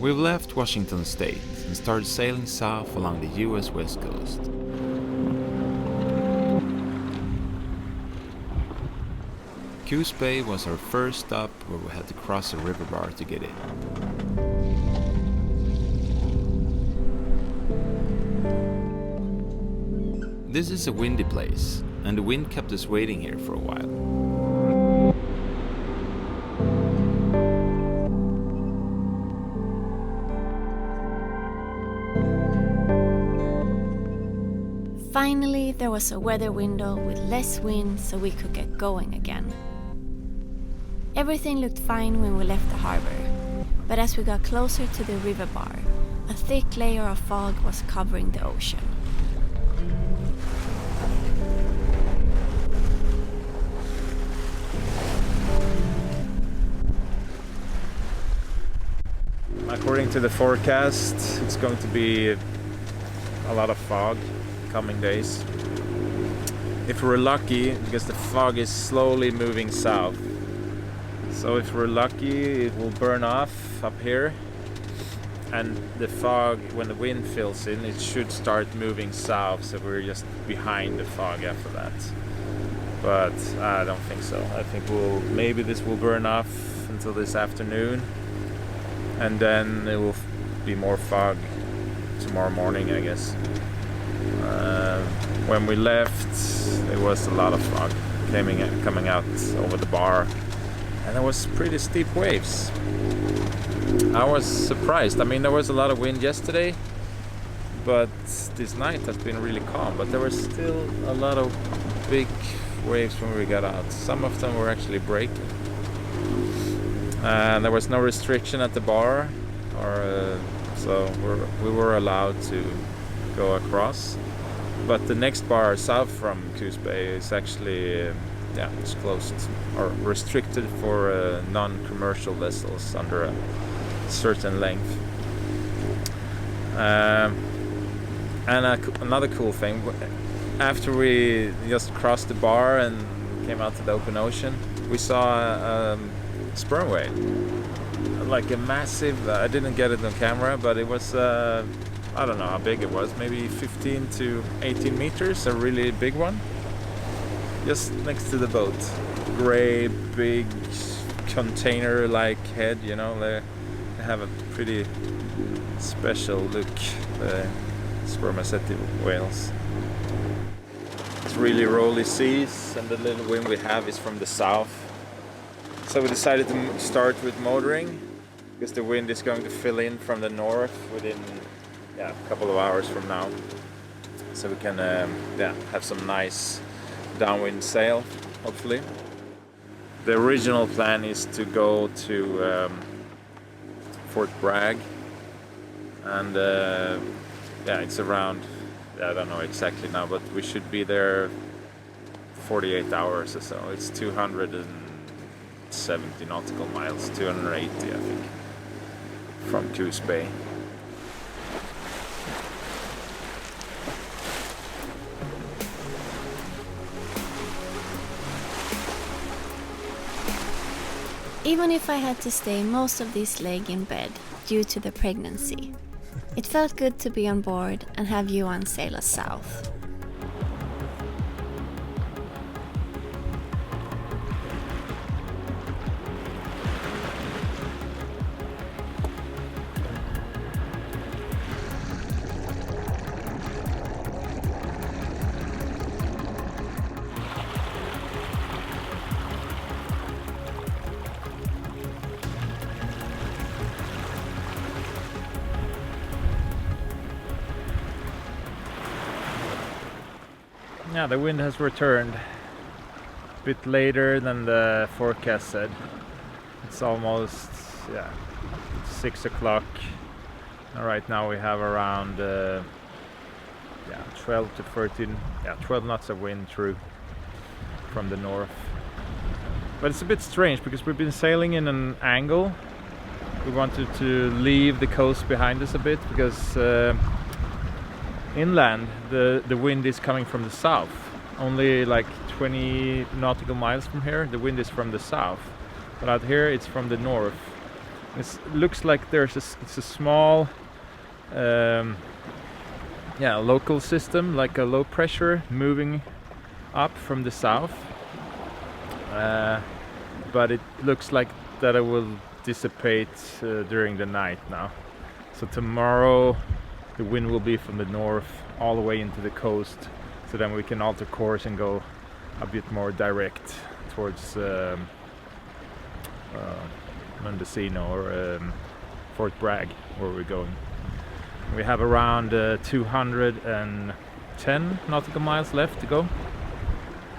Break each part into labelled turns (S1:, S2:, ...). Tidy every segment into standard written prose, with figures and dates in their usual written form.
S1: We've left Washington State and started sailing south along the US West Coast. Coos Bay was our first stop where we had to cross a river bar to get in. This is a windy place, and the wind kept us waiting here for a while.
S2: Finally, there was a weather window with less wind so we could get going again. Everything looked fine when we left the harbor, but as we got closer to the river bar, a thick layer of fog was covering the ocean.
S3: According to the forecast, it's going to be a lot of fog coming days. If we're lucky, because the fog is slowly moving south. So if we're lucky, it will burn off up here. And the fog, when the wind fills in, it should start moving south. So we're just behind the fog after that. But I don't think so. I think maybe this will burn off until this afternoon. And then it will be more fog tomorrow morning, I guess. When we left, there was a lot of fog coming out over the bar, and there was pretty steep waves. I was surprised. I mean, there was a lot of wind yesterday, but this night has been really calm. But there was still a lot of big waves when we got out. Some of them were actually breaking. There was no restriction at the bar, so we were allowed to go across. But the next bar south from Coos Bay is actually it's closed or restricted for non-commercial vessels under a certain length. Another cool thing, after we just crossed the bar and came out to the open ocean, we saw sperm whale, like a massive, I didn't get it on camera, but it was I don't know how big it was, maybe 15 to 18 meters, a really big one, just next to the boat. Gray, big, container-like head, you know, they have a pretty special look, the spermaceti whales. It's really rolly seas, and the little wind we have is from the south. So we decided to start with motoring, because the wind is going to fill in from the north within a couple of hours from now. So we can have some nice downwind sail, hopefully. The original plan is to go to Fort Bragg, and it's around, I don't know exactly now, but we should be there 48 hours or so. It's 270 nautical miles, 280 I think, from Coos Bay.
S2: Even if I had to stay most of this leg in bed due to the pregnancy, it felt good to be on board and have Johan sail us south.
S3: Yeah, the wind has returned a bit later than the forecast said. It's almost 6 o'clock. And right now we have around 12 to 13, 12 knots of wind through from the north. But it's a bit strange because we've been sailing in an angle. We wanted to leave the coast behind us a bit because inland the wind is coming from the south. Only like 20 nautical miles from here the wind is from the south, but out here it's from the north. It looks like it's a small local system, like a low pressure moving up from the south, but it looks like that it will dissipate during the night now. So tomorrow the wind will be from the north all the way into the coast, so then we can alter course and go a bit more direct towards Mendocino or Fort Bragg, where we're going. We have around 210 nautical miles left to go.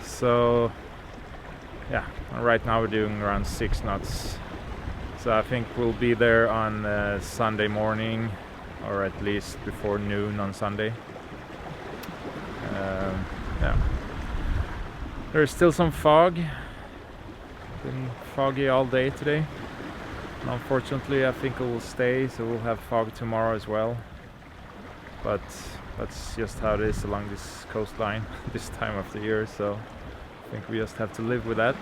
S3: So yeah, right now we're doing around 6 knots. So I think we'll be there on Sunday morning, or at least before noon on Sunday. Yeah. There's still some fog. Been foggy all day today. Unfortunately, I think it will stay, so we'll have fog tomorrow as well. But that's just how it is along this coastline this time of the year, so I think we just have to live with that.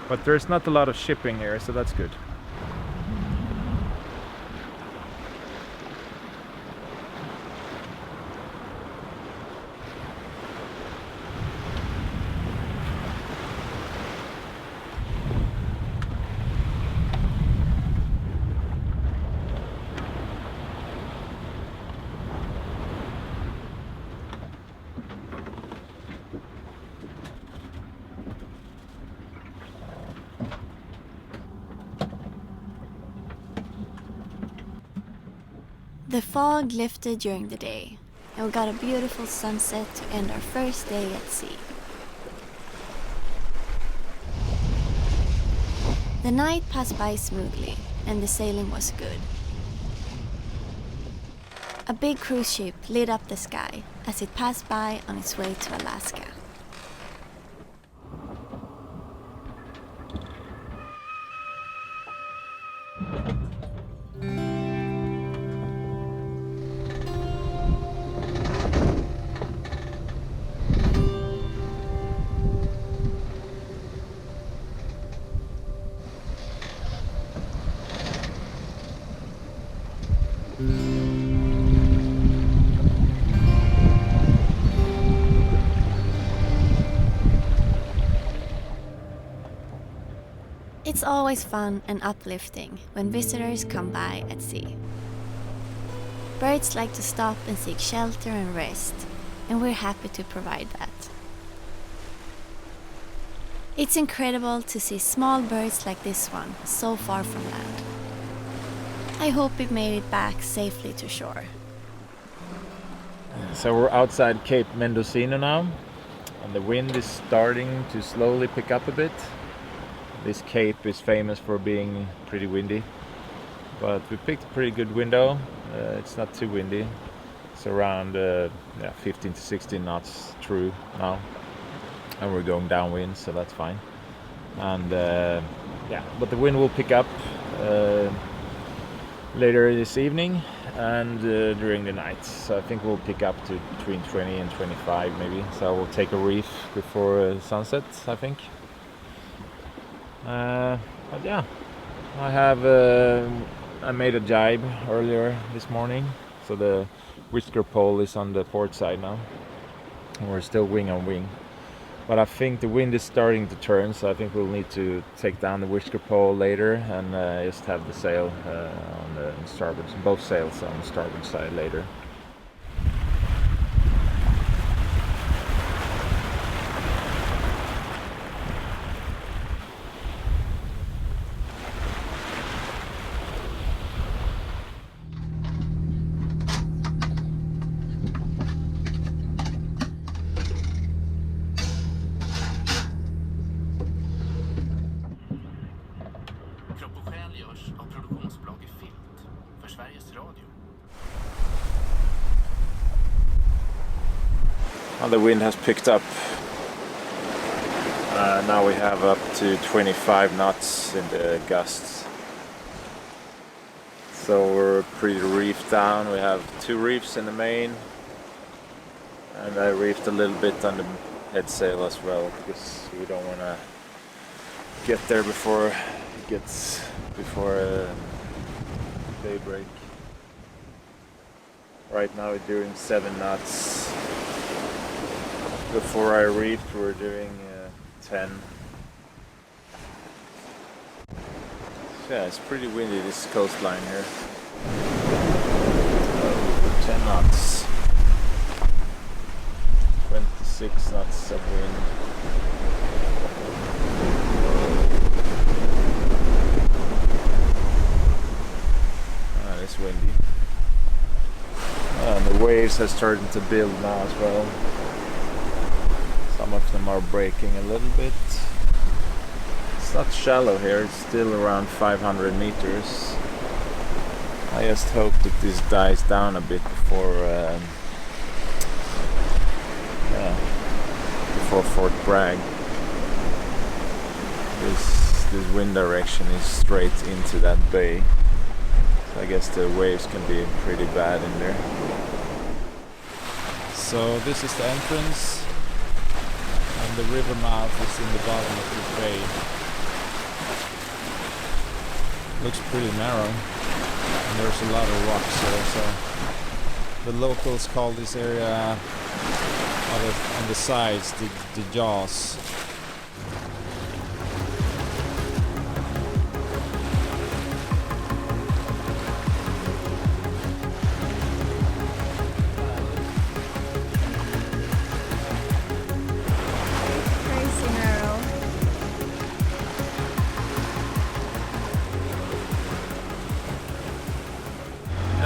S3: But there's not a lot of shipping here, so that's good.
S2: The fog lifted during the day, and we got a beautiful sunset to end our first day at sea. The night passed by smoothly, and the sailing was good. A big cruise ship lit up the sky as it passed by on its way to Alaska. It's always fun and uplifting when visitors come by at sea. Birds like to stop and seek shelter and rest, and we're happy to provide that. It's incredible to see small birds like this one so far from land. I hope it made it back safely to shore.
S3: So we're outside Cape Mendocino now, and the wind is starting to slowly pick up a bit. This cape is famous for being pretty windy, but we picked a pretty good window. It's not too windy. It's around 15 to 16 knots true now, and we're going downwind, so that's fine. And but the wind will pick up later this evening and during the night. So I think we'll pick up to between 20 and 25 maybe. So we'll take a reef before sunset, I think. But yeah, I made a jibe earlier this morning, so the whisker pole is on the port side now, and we're still wing on wing. But I think the wind is starting to turn, so I think we'll need to take down the whisker pole later and just have the sail on the starboard, both sails on the starboard side later. Well, the wind has picked up. Now we have up to 25 knots in the gusts. So we're pretty reefed down. We have 2 reefs in the main, and I reefed a little bit on the head sail as well, because we don't want to get there before it gets before daybreak. Right now we're doing 7 knots. Before I reefed we're doing 10. So yeah, it's pretty windy this coastline here. 10 knots. 26 knots of wind. It's windy. And the waves are starting to build now as well. Some of them are breaking a little bit. It's not shallow here, it's still around 500 meters. I just hope that this dies down a bit before Fort Bragg. This wind direction is straight into that bay. I guess the waves can be pretty bad in there. So this is the entrance, and the river mouth is in the bottom of the bay. Looks pretty narrow, and there's a lot of rocks here. So the locals call this area on the sides the jaws.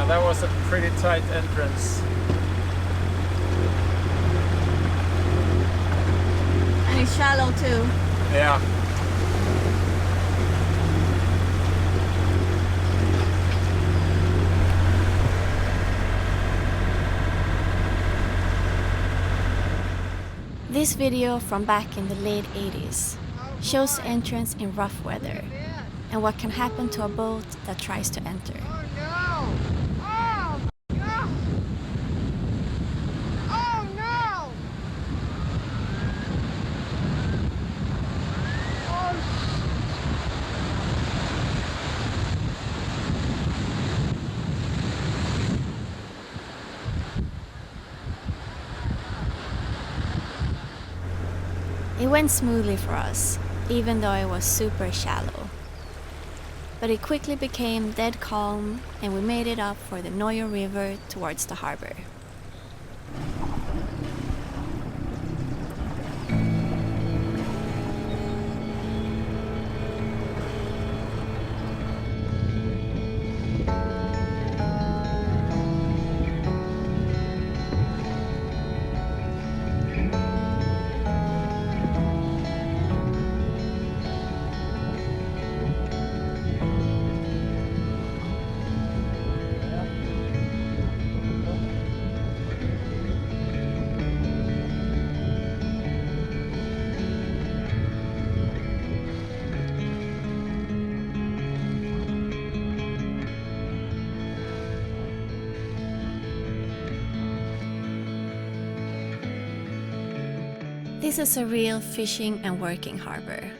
S3: That was a pretty tight entrance.
S2: And it's shallow too.
S3: Yeah.
S2: This video from back in the late 80s shows the entrance in rough weather and what can happen to a boat that tries to enter. It went smoothly for us, even though it was super shallow. But it quickly became dead calm and we made it up for the Noyo River towards the harbor. This is a real fishing and working harbor.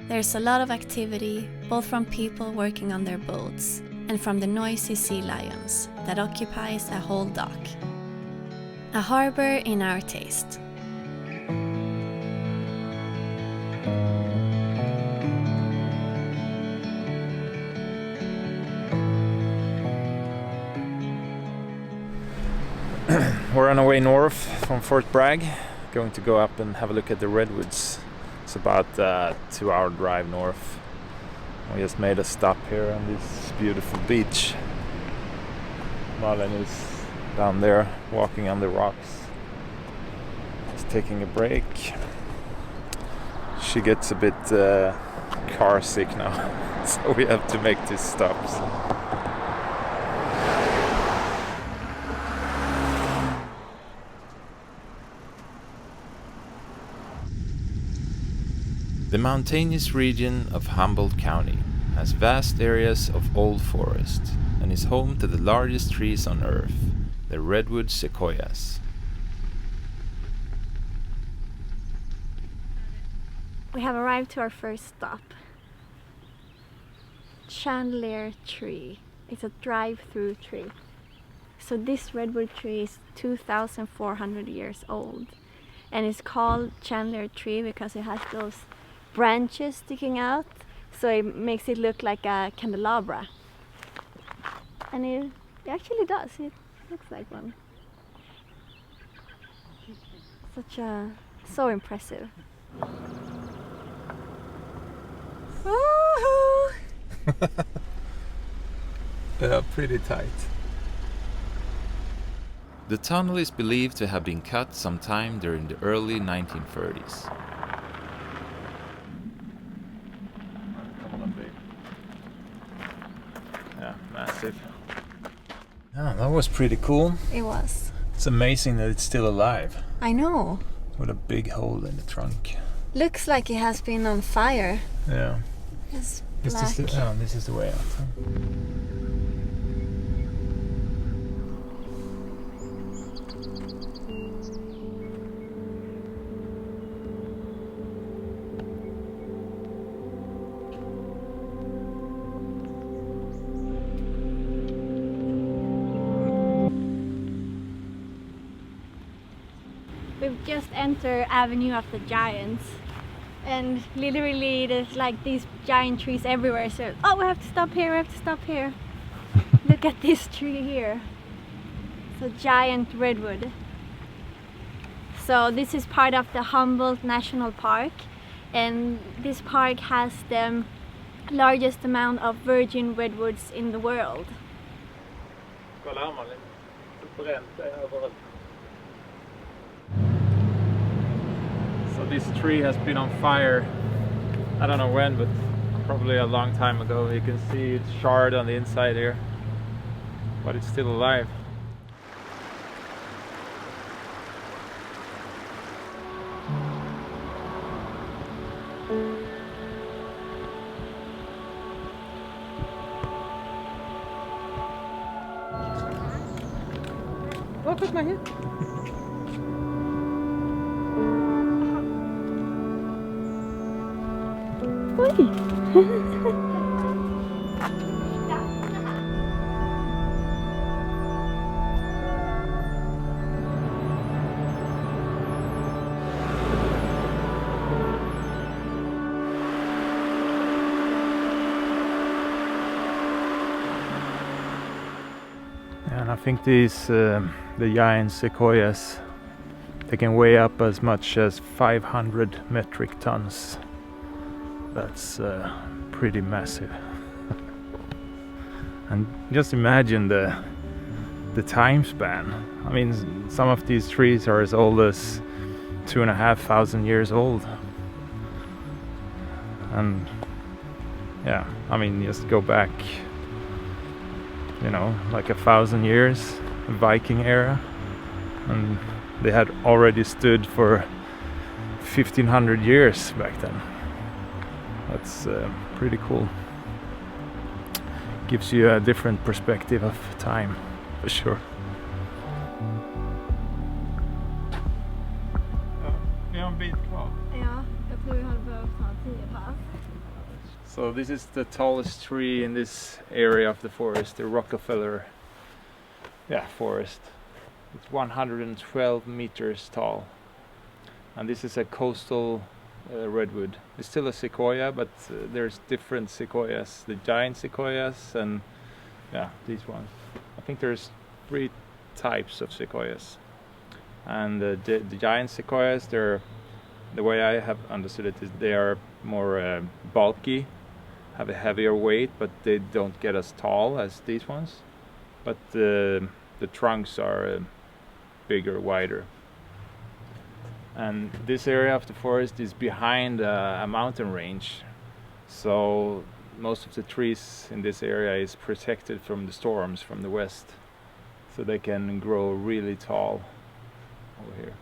S2: There's a lot of activity, both from people working on their boats and from the noisy sea lions that occupies a whole dock. A harbor in our taste.
S3: We're on our way north from Fort Bragg, going to go up and have a look at the Redwoods. It's about a 2-hour drive north. We just made a stop here on this beautiful beach. Malin is down there walking on the rocks, just taking a break. She gets a bit car sick now, so we have to make these stops.
S1: The mountainous region of Humboldt County has vast areas of old forest and is home to the largest trees on Earth, the redwood sequoias.
S2: We have arrived to our first stop. chandelier tree. It's a drive-through tree. So this redwood tree is 2,400 years old. And it's called chandelier tree because it has those branches sticking out. So it makes it look like a candelabra. And it actually does. It looks like one. So impressive. Woohoo!
S3: Yeah, pretty tight.
S1: The tunnel is believed to have been cut sometime during the early 1930s.
S3: Come on, babe. Yeah, massive. Yeah, that was pretty cool.
S2: It was.
S3: It's amazing that it's still alive.
S2: I know.
S3: With a big hole in the trunk.
S2: Looks like it has been on fire.
S3: Yeah.
S2: It's
S3: This
S2: black.
S3: is the way out. Huh?
S2: We've just entered Avenue of the Giants, and literally there's like these giant trees everywhere. So, oh, we have to stop here, we have to stop here. Look at this tree here. It's a giant redwood. So this is part of the Humboldt National Park, and this park has the largest amount of virgin redwoods in the world.
S3: So this tree has been on fire, I don't know when, but probably a long time ago. You can see it's charred on the inside here, but it's still alive. Oh, guck mal hier. And I think these the giant sequoias, they can weigh up as much as 500 metric tons. That's pretty massive. And just imagine the time span. I mean, some of these trees are as old as 2,500 years old. And yeah, I mean, just go back, you know, like 1,000 years, Viking era, and they had already stood for 1,500 years back then. That's pretty cool. Gives you a different perspective of time, for sure. So this is the tallest tree in this area of the forest, the Rockefeller forest. It's 112 meters tall, and this is a coastal redwood. It's still a sequoia, but there's different sequoias, the giant sequoias and these ones. I think there's 3 types of sequoias, and the giant sequoias, the way I have understood it is they are more bulky, have a heavier weight, but they don't get as tall as these ones, but the trunks are bigger, wider. And this area of the forest is behind a mountain range, so most of the trees in this area is protected from the storms from the west, so they can grow really tall over here.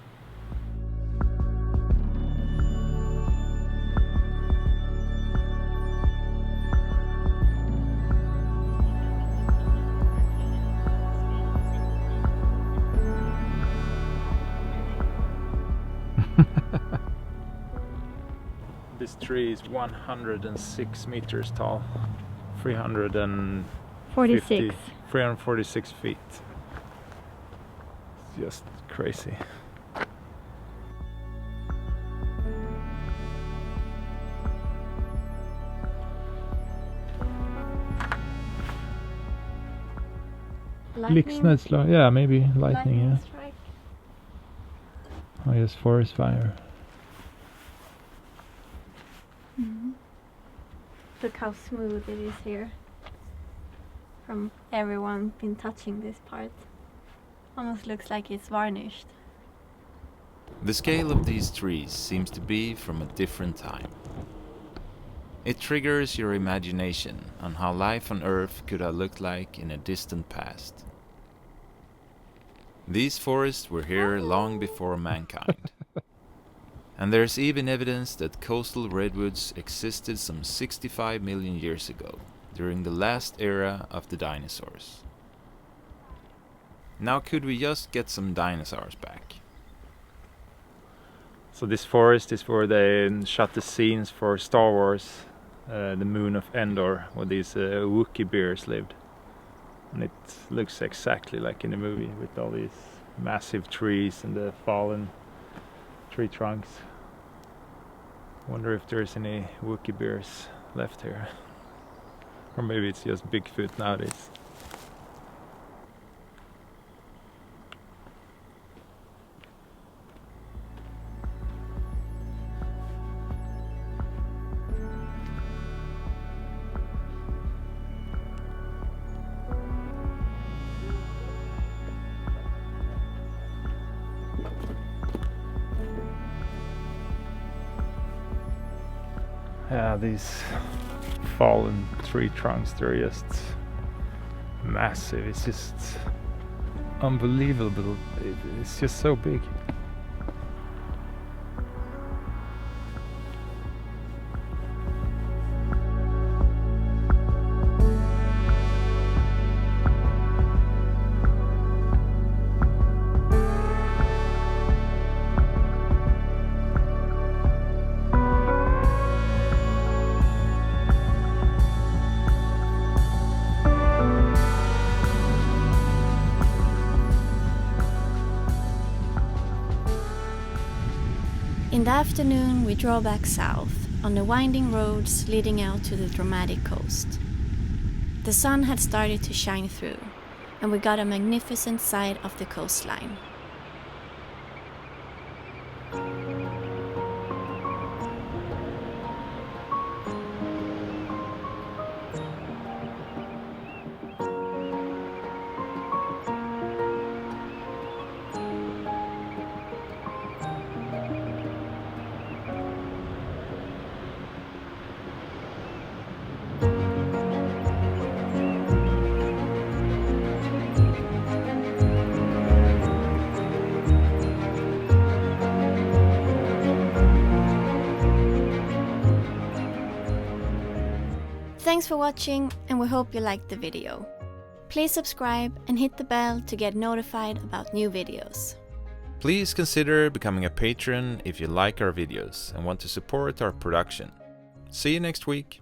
S3: This tree is 106 meters tall, 346 346 feet. It's just crazy. Blixtnedslag, yeah, maybe lightning, yeah.
S2: Strike.
S3: Oh yes, forest fire.
S2: Look how smooth it is here. From everyone been touching this part. Almost looks like it's varnished.
S1: The scale of these trees seems to be from a different time. It triggers your imagination on how life on Earth could have looked like in a distant past. These forests were here long before mankind. And there's even evidence that coastal redwoods existed some 65 million years ago, during the last era of the dinosaurs. Now could we just get some dinosaurs back?
S3: So this forest is where they shot the scenes for Star Wars, the moon of Endor, where these Wookiee bears lived. And it looks exactly like in the movie, with all these massive trees and the fallen tree trunks. Wonder if there's any Wookiee bears left here. Or maybe it's just Bigfoot nowadays. Yeah, these fallen tree trunks, they're just massive. It's just unbelievable. It's just so big.
S2: In the afternoon, we drove back south on the winding roads leading out to the dramatic coast. The sun had started to shine through, and we got a magnificent sight of the coastline. Thanks for watching, and we hope you liked the video. Please subscribe and hit the bell to get notified about new videos.
S1: Please consider becoming a patron if you like our videos and want to support our production. See you next week.